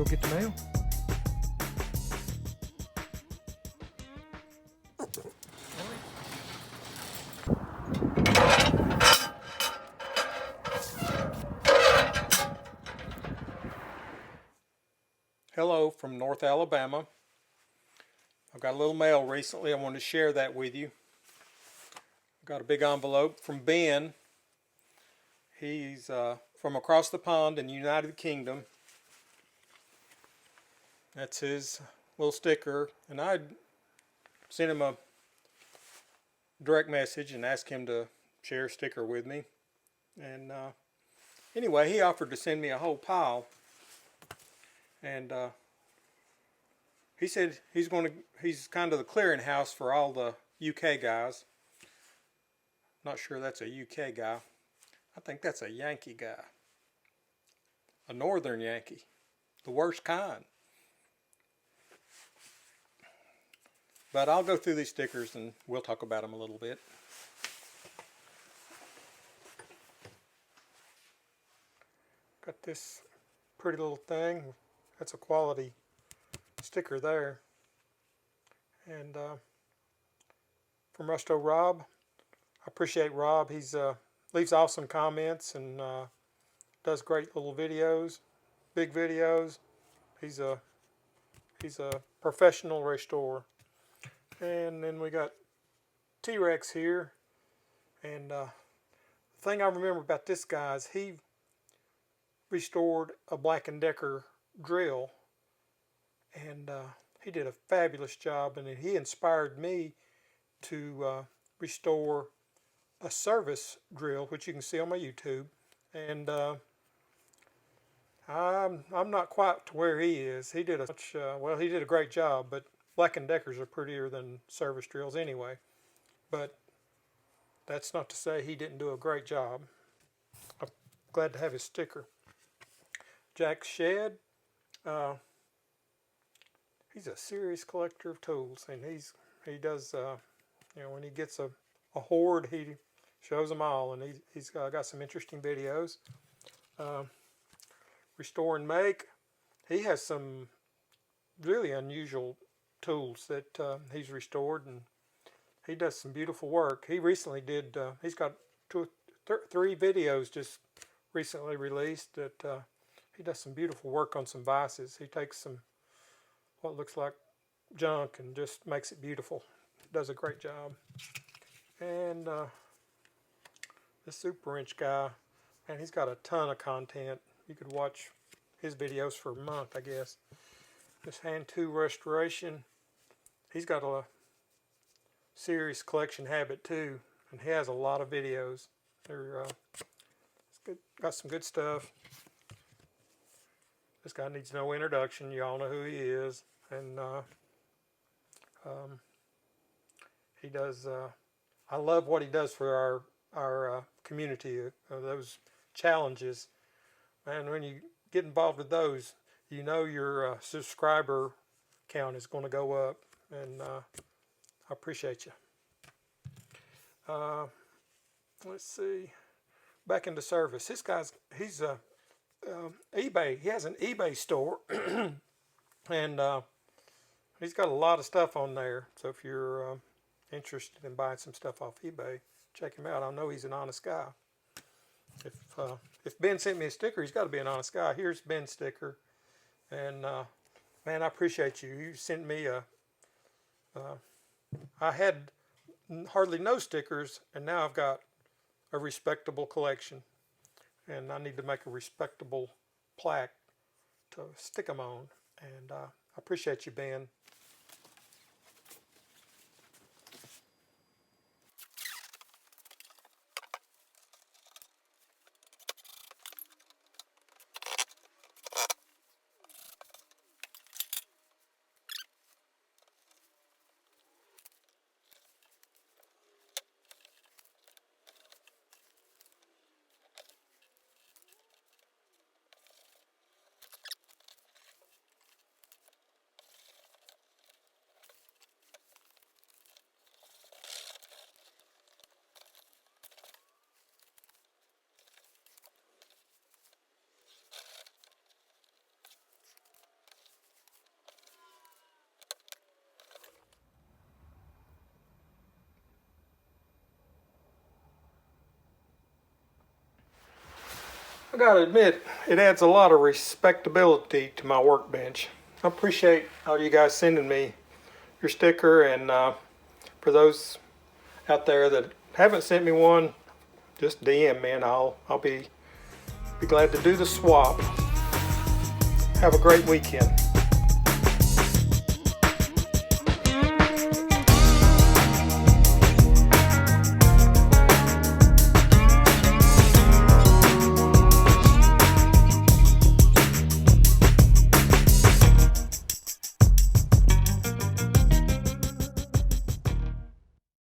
go get the mail. Hello from North Alabama. I've got a little mail recently. I wanted to share that with you. I've got a big envelope from Ben. He's from across the pond in the United Kingdom. That's his little sticker. And I sent him a direct message and asked him to share a sticker with me. And anyway, he offered to send me a whole pile. And he said he's kind of the clearinghouse for all the UK guys. Not sure that's a UK guy. I think that's a Yankee guy. A northern Yankee. The worst kind. But I'll go through these stickers and we'll talk about them a little bit. Got this pretty little thing. That's a quality sticker there. And from Resto Rob. I appreciate Rob. He's leaves awesome comments and does great little videos, big videos. He's a professional restorer. And then we got T-Rex here. And the thing I remember about this guy is he restored a Black & Decker drill. And he did a fabulous job. And he inspired me to restore a service drill, which you can see on my YouTube. And I'm not quite to where he is. He did he did a great job, but Black & Deckers are prettier than service drills anyway. But that's not to say he didn't do a great job. I'm glad to have his sticker. Jack Shed, he's a serious collector of tools, and he does when he gets a horde, he shows them all, and he's got some interesting videos. Restore and Make, he has some really unusual tools that he's restored, and he does some beautiful work. He recently did, he's got three videos just recently released that he does some beautiful work on some vices. He takes some what looks like junk and just makes it beautiful. Does a great job. And this Super Inch guy, man, he's got a ton of content. You could watch his videos for a month, I guess. This Hand 2 Restoration, he's got a serious collection habit too, and he has a lot of videos. They're it's good, got some good stuff. This guy needs no introduction. You all know who he is, and he does. I love what he does for our community. Those challenges, man. When you get involved with those, you know your subscriber count is going to go up, and I appreciate you. Let's see. Back into service. This guy's he's eBay. He has an eBay store, and he's got a lot of stuff on there. So if you're interested in buying some stuff off eBay, check him out. I know he's an honest guy. If Ben sent me a sticker, he's got to be an honest guy. Here's Ben's sticker, and man, I appreciate you. You sent me I had hardly no stickers, and now I've got a respectable collection, and I need to make a respectable plaque to stick them on. And I appreciate you, Ben. I gotta admit, it adds a lot of respectability to my workbench. I appreciate all you guys sending me your sticker, and for those out there that haven't sent me one, just DM me and I'll be glad to do the swap. Have a great weekend.